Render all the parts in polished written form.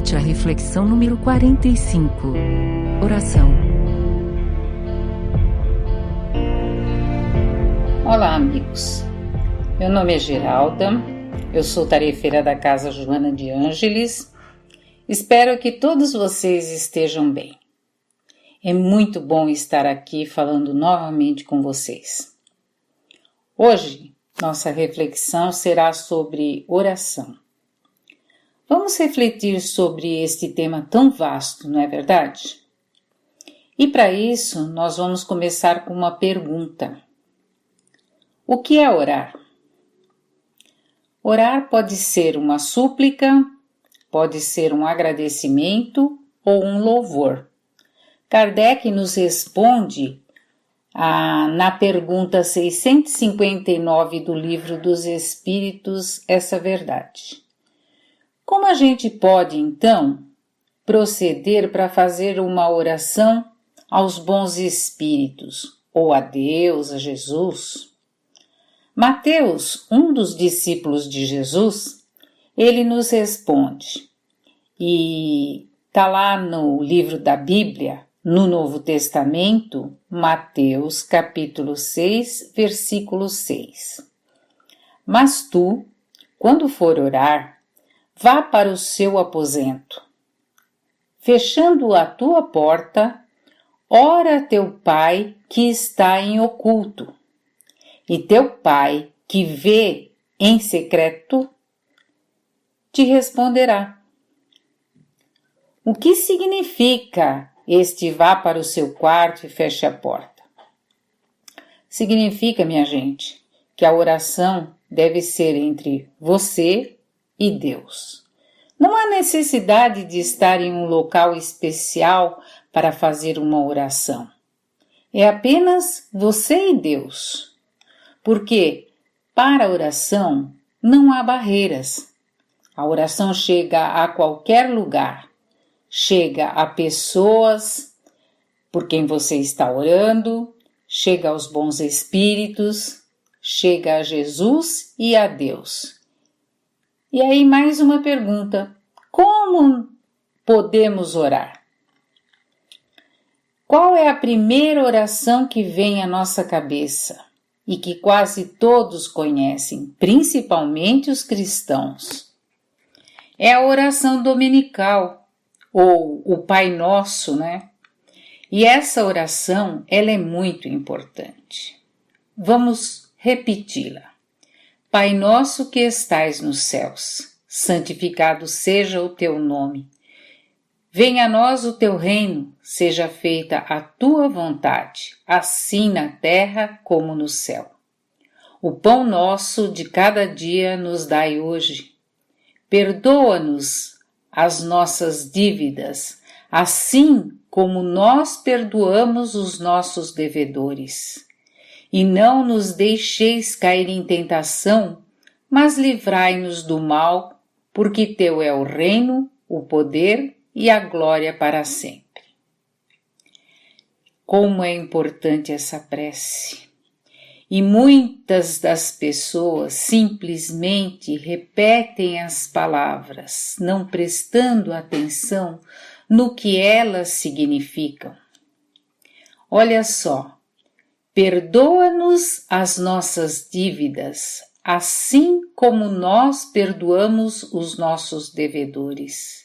Medite a reflexão número 45. Oração. Olá, amigos. Meu nome é Geralda, eu sou tarefeira da Casa Joana de Ângeles. Espero que todos vocês estejam bem. É muito bom estar aqui falando novamente com vocês. Hoje, nossa reflexão será sobre oração. Vamos refletir sobre este tema tão vasto, não é verdade? E para isso, nós vamos começar com uma pergunta. O que é orar? Orar pode ser uma súplica, pode ser um agradecimento ou um louvor. Kardec nos responde na pergunta 659 do Livro dos Espíritos essa verdade. Como a gente pode, então, proceder para fazer uma oração aos bons espíritos, ou a Deus, a Jesus? Mateus, um dos discípulos de Jesus, ele nos responde, e está lá no livro da Bíblia, no Novo Testamento, Mateus capítulo 6, versículo 6. Mas tu, quando for orar, vá para o seu aposento. Fechando a tua porta, ora a teu Pai que está em oculto. E teu Pai que vê em secreto, te responderá. O que significa este vá para o seu quarto e feche a porta? Significa, minha gente, que a oração deve ser entre você e Deus. Não há necessidade de estar em um local especial para fazer uma oração. É apenas você e Deus. Porque para a oração não há barreiras. A oração chega a qualquer lugar. Chega a pessoas por quem você está orando, chega aos bons espíritos, chega a Jesus e a Deus. E aí mais uma pergunta, como podemos orar? Qual é a primeira oração que vem à nossa cabeça e que quase todos conhecem, principalmente os cristãos? É a oração dominical, ou o Pai Nosso, né? E essa oração, ela é muito importante. Vamos repeti-la. Pai nosso que estais nos céus, santificado seja o teu nome. Venha a nós o teu reino, seja feita a tua vontade, assim na terra como no céu. O pão nosso de cada dia nos dai hoje. Perdoa-nos as nossas dívidas, assim como nós perdoamos os nossos devedores. E não nos deixeis cair em tentação, mas livrai-nos do mal, porque teu é o reino, o poder e a glória para sempre. Como é importante essa prece! E muitas das pessoas simplesmente repetem as palavras, não prestando atenção no que elas significam. Olha só. Perdoa-nos as nossas dívidas, assim como nós perdoamos os nossos devedores.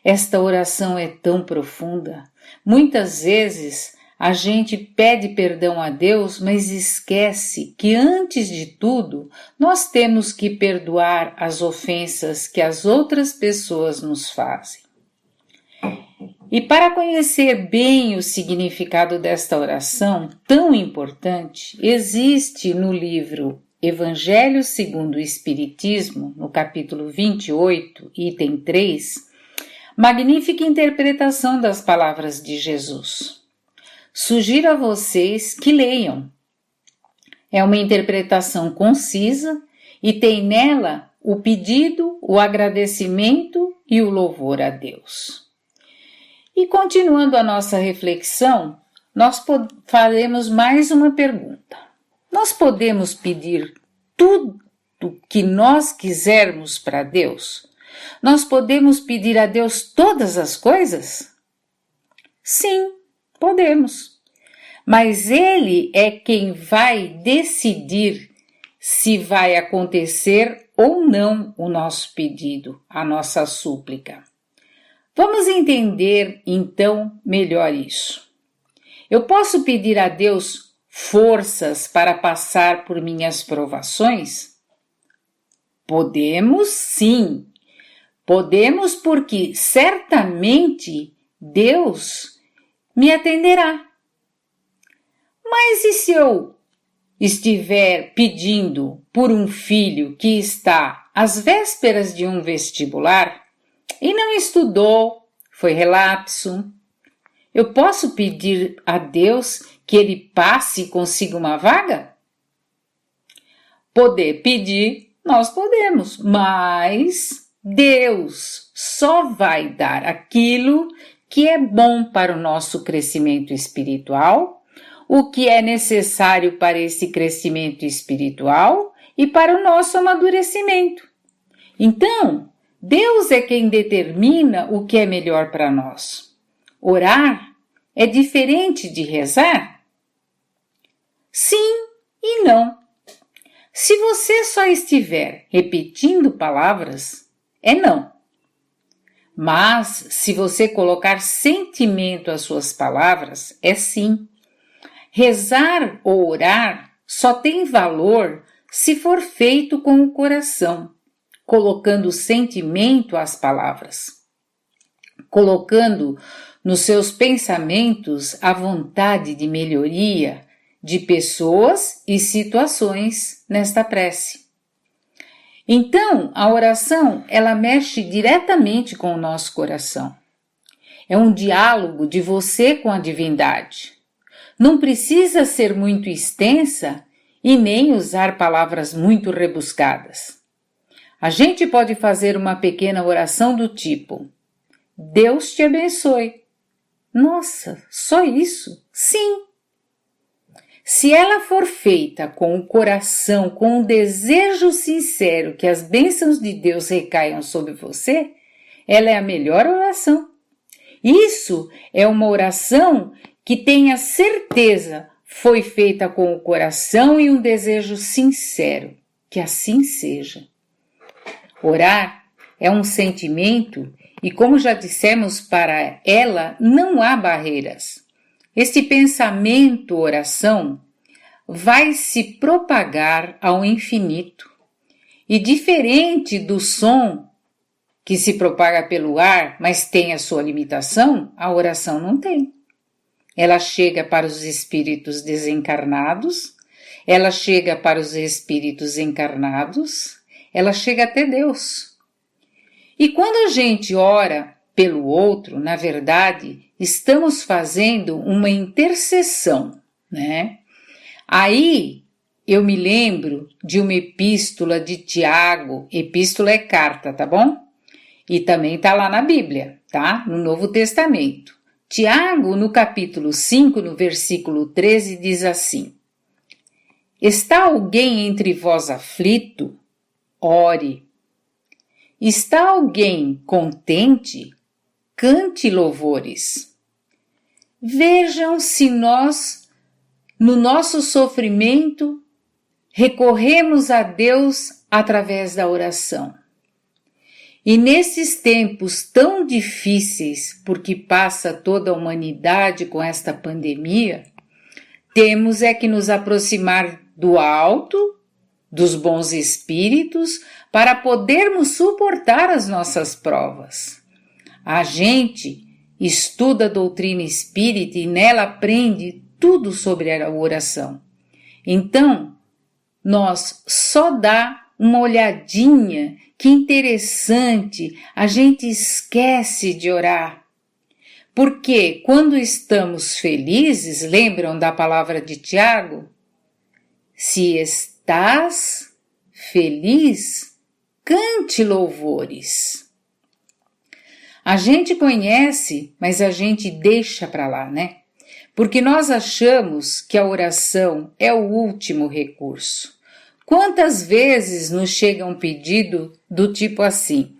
Esta oração é tão profunda. Muitas vezes a gente pede perdão a Deus, mas esquece que antes de tudo nós temos que perdoar as ofensas que as outras pessoas nos fazem. E para conhecer bem o significado desta oração tão importante, existe no livro Evangelho segundo o Espiritismo, no capítulo 28, item 3, magnífica interpretação das palavras de Jesus. Sugiro a vocês que leiam. É uma interpretação concisa e tem nela o pedido, o agradecimento e o louvor a Deus. E continuando a nossa reflexão, nós faremos mais uma pergunta. Nós podemos pedir tudo que nós quisermos para Deus? Nós podemos pedir a Deus todas as coisas? Sim, podemos. Mas Ele é quem vai decidir se vai acontecer ou não o nosso pedido, a nossa súplica. Vamos entender, então, melhor isso. Eu posso pedir a Deus forças para passar por minhas provações? Podemos, sim. Podemos porque certamente Deus me atenderá. Mas e se eu estiver pedindo por um filho que está às vésperas de um vestibular e não estudou, foi relapso? Eu posso pedir a Deus que ele passe e consiga uma vaga? Poder pedir, nós podemos, mas Deus só vai dar aquilo que é bom para o nosso crescimento espiritual, o que é necessário para esse crescimento espiritual e para o nosso amadurecimento. Então, Deus é quem determina o que é melhor para nós. Orar é diferente de rezar? Sim e não. Se você só estiver repetindo palavras, é não. Mas, se você colocar sentimento às suas palavras, é sim. Rezar ou orar só tem valor se for feito com o coração, colocando sentimento às palavras, colocando nos seus pensamentos a vontade de melhoria de pessoas e situações nesta prece. Então, a oração, ela mexe diretamente com o nosso coração. É um diálogo de você com a divindade. Não precisa ser muito extensa e nem usar palavras muito rebuscadas. A gente pode fazer uma pequena oração do tipo: Deus te abençoe. Nossa, só isso? Sim. Se ela for feita com o coração, com um desejo sincero que as bênçãos de Deus recaiam sobre você, ela é a melhor oração. Isso é uma oração que tenha certeza foi feita com o coração e um desejo sincero, que assim seja. Orar é um sentimento e, como já dissemos, para ela não há barreiras. Este pensamento, oração, vai se propagar ao infinito. E diferente do som que se propaga pelo ar, mas tem a sua limitação, a oração não tem. Ela chega para os espíritos desencarnados, ela chega para os espíritos encarnados, ela chega até Deus. E quando a gente ora pelo outro, na verdade, estamos fazendo uma intercessão, né? Aí eu me lembro de uma epístola de Tiago, epístola é carta, tá bom? E também tá lá na Bíblia, tá? No Novo Testamento. Tiago, no capítulo 5, no versículo 13, diz assim: Está alguém entre vós aflito? Ore. Está alguém contente? Cante louvores. Vejam se nós, no nosso sofrimento, recorremos a Deus através da oração. E nesses tempos tão difíceis, porque passa toda a humanidade com esta pandemia, temos é que nos aproximar do alto, dos bons espíritos, para podermos suportar as nossas provas. A gente estuda a doutrina espírita e nela aprende tudo sobre a oração. Então, nós só dá uma olhadinha, que interessante, a gente esquece de orar. Porque quando estamos felizes, lembram da palavra de Tiago? Se estás feliz, cante louvores. A gente conhece, mas a gente deixa para lá, né? Porque nós achamos que a oração é o último recurso. Quantas vezes nos chega um pedido do tipo assim: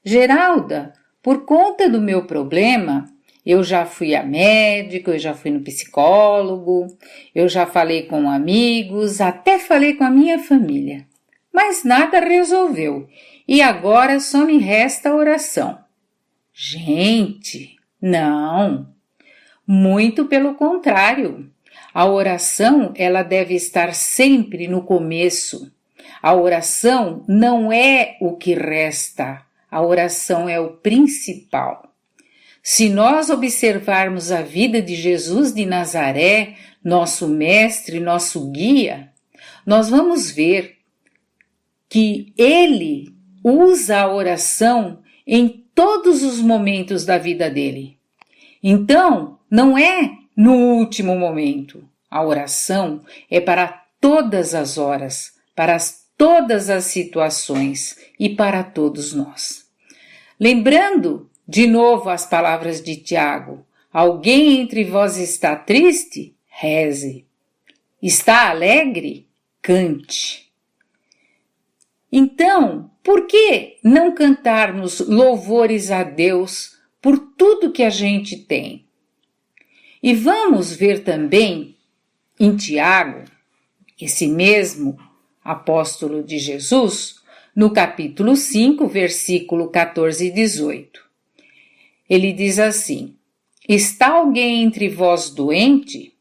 Geralda, por conta do meu problema, eu já fui a médico, eu já fui no psicólogo, eu já falei com amigos, até falei com a minha família. Mas nada resolveu e agora só me resta a oração. Gente, não, muito pelo contrário. A oração, ela deve estar sempre no começo. A oração não é o que resta, a oração é o principal. Se nós observarmos a vida de Jesus de Nazaré, nosso mestre, nosso guia, nós vamos ver que ele usa a oração em todos os momentos da vida dele. Então, não é no último momento. A oração é para todas as horas, para todas as situações e para todos nós. Lembrando de novo as palavras de Tiago: alguém entre vós está triste? Reze. Está alegre? Cante. Então, por que não cantarmos louvores a Deus por tudo que a gente tem? E vamos ver também em Tiago, esse mesmo apóstolo de Jesus, no capítulo 5, versículo 14 e 18. Ele diz assim: está alguém entre vós doente?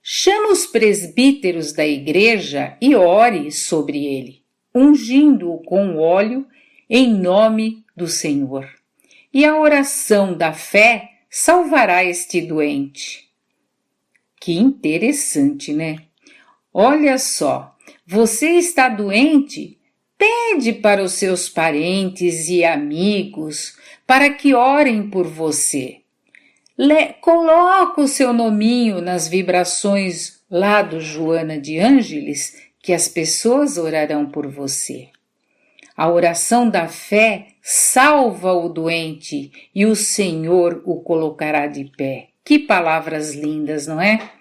Chama os presbíteros da igreja e ore sobre ele, ungindo-o com óleo em nome do Senhor. E a oração da fé salvará este doente. Que interessante, né? Olha só, você está doente? Pede para os seus parentes e amigos para que orem por você. Coloca o seu nominho nas vibrações lá do Joana de Ângeles, que as pessoas orarão por você. A oração da fé salva o doente e o Senhor o colocará de pé. Que palavras lindas, não é?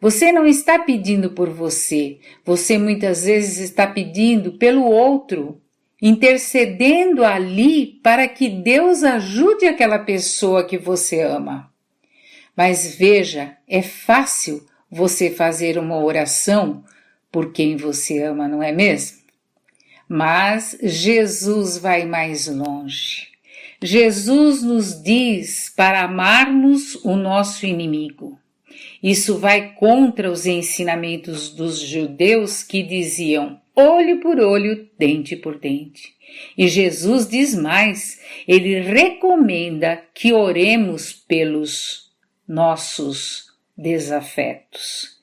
Você não está pedindo por você, você muitas vezes está pedindo pelo outro, intercedendo ali para que Deus ajude aquela pessoa que você ama. Mas veja, é fácil você fazer uma oração por quem você ama, não é mesmo? Mas Jesus vai mais longe. Jesus nos diz para amarmos o nosso inimigo. Isso vai contra os ensinamentos dos judeus que diziam olho por olho, dente por dente. E Jesus diz mais, ele recomenda que oremos pelos nossos desafetos.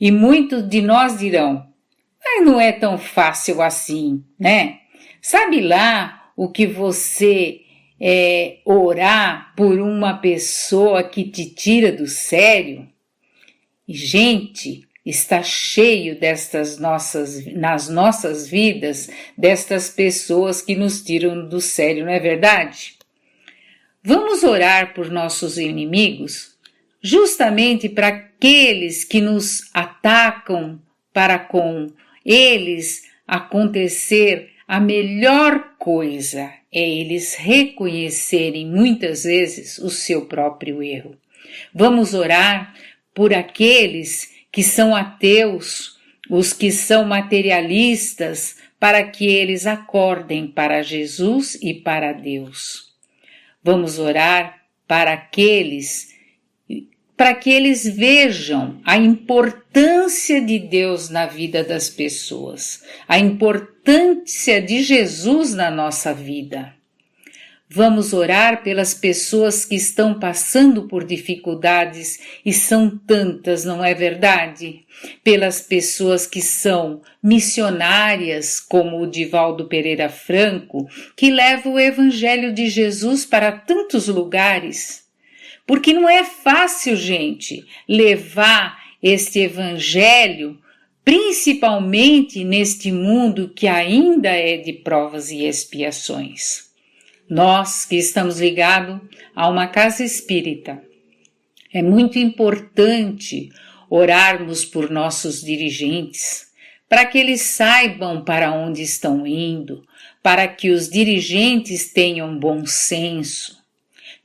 E muitos de nós dirão, mas não é tão fácil assim, né? Sabe lá o que você orar por uma pessoa que te tira do sério? E, gente, está cheio nas nossas vidas, destas pessoas que nos tiram do sério, não é verdade? Vamos orar por nossos inimigos, justamente para aqueles que nos atacam, para com eles acontecer a melhor coisa, é eles reconhecerem muitas vezes o seu próprio erro. Vamos orar por aqueles que são ateus, os que são materialistas, para que eles acordem para Jesus e para Deus. Vamos orar para que eles vejam a importância de Deus na vida das pessoas, a importância de Jesus na nossa vida. Vamos orar pelas pessoas que estão passando por dificuldades, e são tantas, não é verdade? Pelas pessoas que são missionárias, como o Divaldo Pereira Franco, que leva o Evangelho de Jesus para tantos lugares. Porque não é fácil, gente, levar este Evangelho, principalmente neste mundo que ainda é de provas e expiações. Nós que estamos ligados a uma casa espírita, é muito importante orarmos por nossos dirigentes, para que eles saibam para onde estão indo, para que os dirigentes tenham bom senso,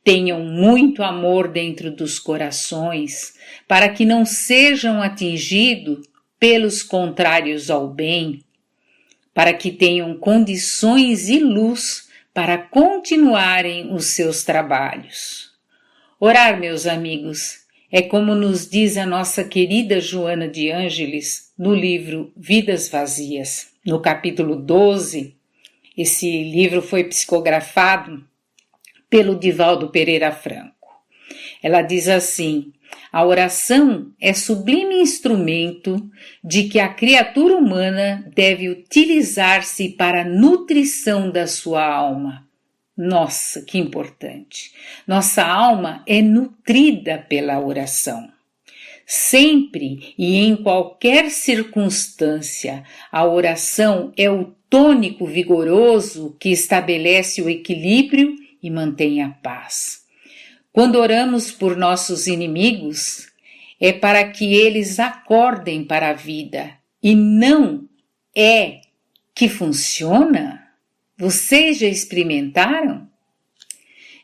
tenham muito amor dentro dos corações, para que não sejam atingidos pelos contrários ao bem, para que tenham condições e luz para continuarem os seus trabalhos. Orar, meus amigos, é como nos diz a nossa querida Joana de Ângeles no livro Vidas Vazias. No capítulo 12, esse livro foi psicografado pelo Divaldo Pereira Franco. Ela diz assim: a oração é sublime instrumento de que a criatura humana deve utilizar-se para a nutrição da sua alma. Nossa, que importante! Nossa alma é nutrida pela oração. Sempre e em qualquer circunstância, a oração é o tônico vigoroso que estabelece o equilíbrio e mantém a paz. Quando oramos por nossos inimigos, é para que eles acordem para a vida e não é que funciona? Vocês já experimentaram?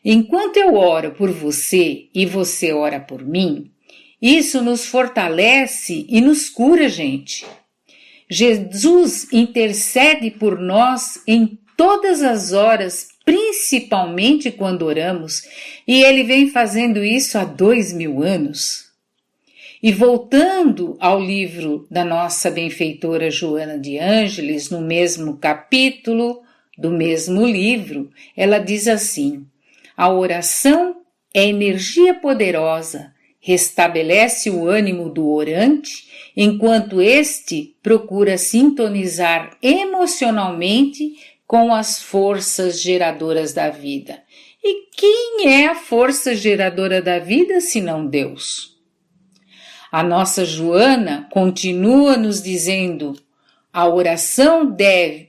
Enquanto eu oro por você e você ora por mim, isso nos fortalece e nos cura, gente. Jesus intercede por nós em todas as horas, principalmente quando oramos, e ele vem fazendo isso há 2000 anos. E voltando ao livro da nossa benfeitora Joana de Ângeles, no mesmo capítulo do mesmo livro, ela diz assim: a oração é energia poderosa, restabelece o ânimo do orante, enquanto este procura sintonizar emocionalmente com as forças geradoras da vida. E quem é a força geradora da vida, senão Deus? A nossa Joana continua nos dizendo: a oração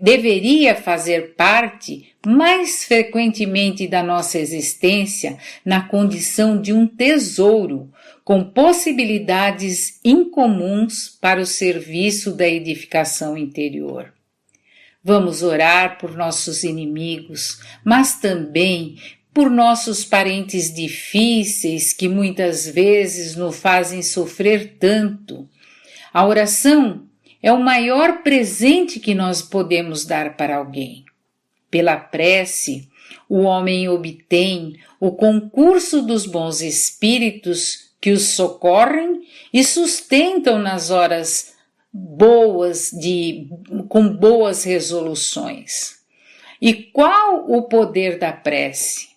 deveria fazer parte mais frequentemente da nossa existência na condição de um tesouro, com possibilidades incomuns para o serviço da edificação interior. Vamos orar por nossos inimigos, mas também por nossos parentes difíceis que muitas vezes nos fazem sofrer tanto. A oração é o maior presente que nós podemos dar para alguém. Pela prece, o homem obtém o concurso dos bons espíritos que os socorrem e sustentam nas horas boas com boas resoluções. E qual o poder da prece?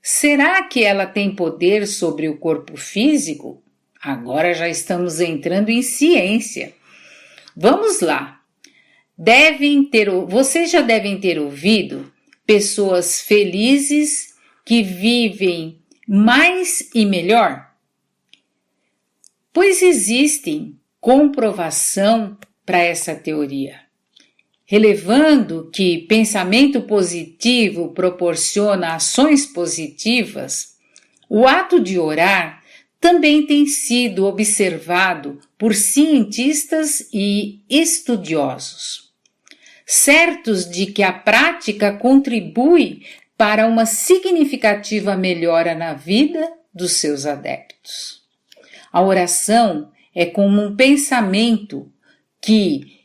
Será que ela tem poder sobre o corpo físico? Agora já estamos entrando em ciência. Vamos lá. Vocês já devem ter ouvido pessoas felizes que vivem mais e melhor? Pois existem comprovação para essa teoria, relevando que pensamento positivo proporciona ações positivas. O ato de orar também tem sido observado por cientistas e estudiosos, certos de que a prática contribui para uma significativa melhora na vida dos seus adeptos. A oração é como um pensamento que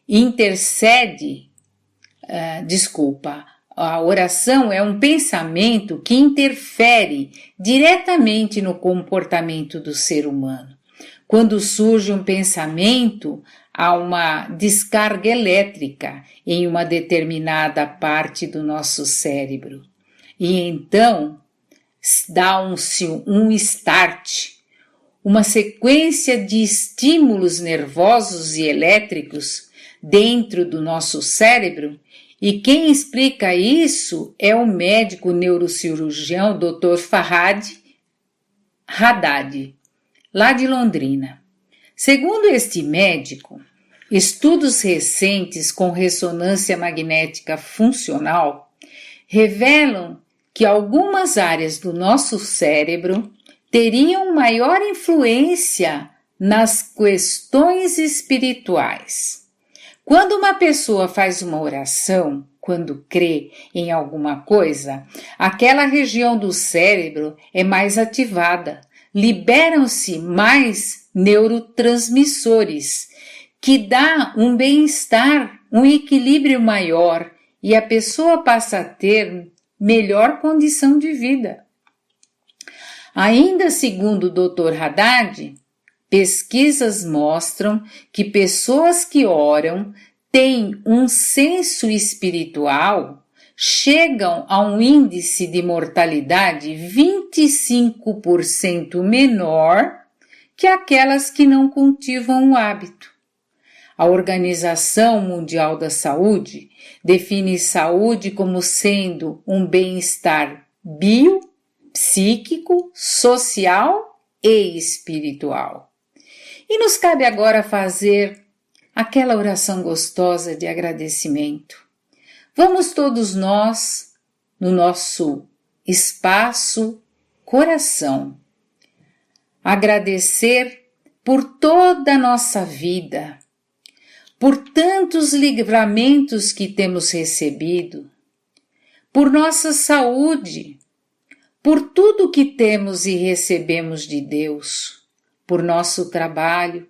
a oração é um pensamento que interfere diretamente no comportamento do ser humano. Quando surge um pensamento, há uma descarga elétrica em uma determinada parte do nosso cérebro. E então dá-se um start, uma sequência de estímulos nervosos e elétricos dentro do nosso cérebro, e quem explica isso é o médico neurocirurgião Dr. Farhad Haddad, lá de Londrina. Segundo este médico, estudos recentes com ressonância magnética funcional revelam que algumas áreas do nosso cérebro teriam maior influência nas questões espirituais. Quando uma pessoa faz uma oração, quando crê em alguma coisa, aquela região do cérebro é mais ativada. Liberam-se mais neurotransmissores, que dá um bem-estar, um equilíbrio maior e a pessoa passa a ter melhor condição de vida. Ainda segundo o Dr. Haddad, pesquisas mostram que pessoas que oram têm um senso espiritual, chegam a um índice de mortalidade 25% menor que aquelas que não cultivam o hábito. A Organização Mundial da Saúde define saúde como sendo um bem-estar bio, psíquico, social e espiritual. E nos cabe agora fazer aquela oração gostosa de agradecimento. Vamos todos nós, no nosso espaço coração, agradecer por toda a nossa vida, por tantos livramentos que temos recebido, por nossa saúde, por tudo que temos e recebemos de Deus, por nosso trabalho,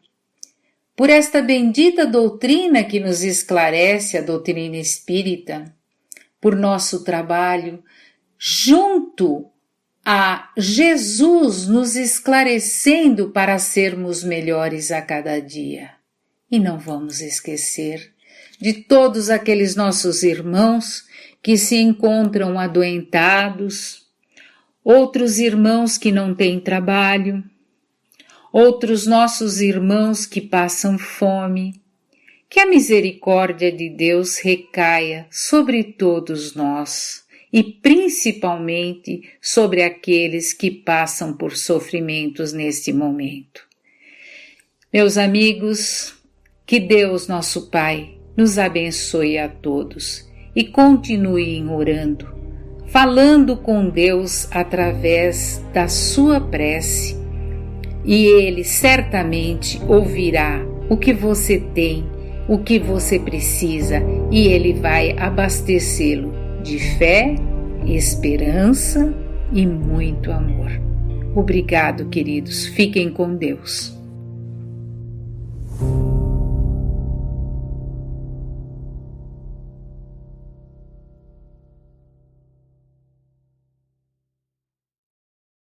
por esta bendita doutrina que nos esclarece, a doutrina espírita, por nosso trabalho, junto a Jesus nos esclarecendo para sermos melhores a cada dia. E não vamos esquecer de todos aqueles nossos irmãos que se encontram adoentados, outros irmãos que não têm trabalho, outros nossos irmãos que passam fome. Que a misericórdia de Deus recaia sobre todos nós e principalmente sobre aqueles que passam por sofrimentos neste momento. Meus amigos, que Deus, nosso Pai, nos abençoe a todos e continuem orando, falando com Deus através da sua prece, e Ele certamente ouvirá o que você tem, o que você precisa, e Ele vai abastecê-lo de fé, esperança e muito amor. Obrigado, queridos. Fiquem com Deus.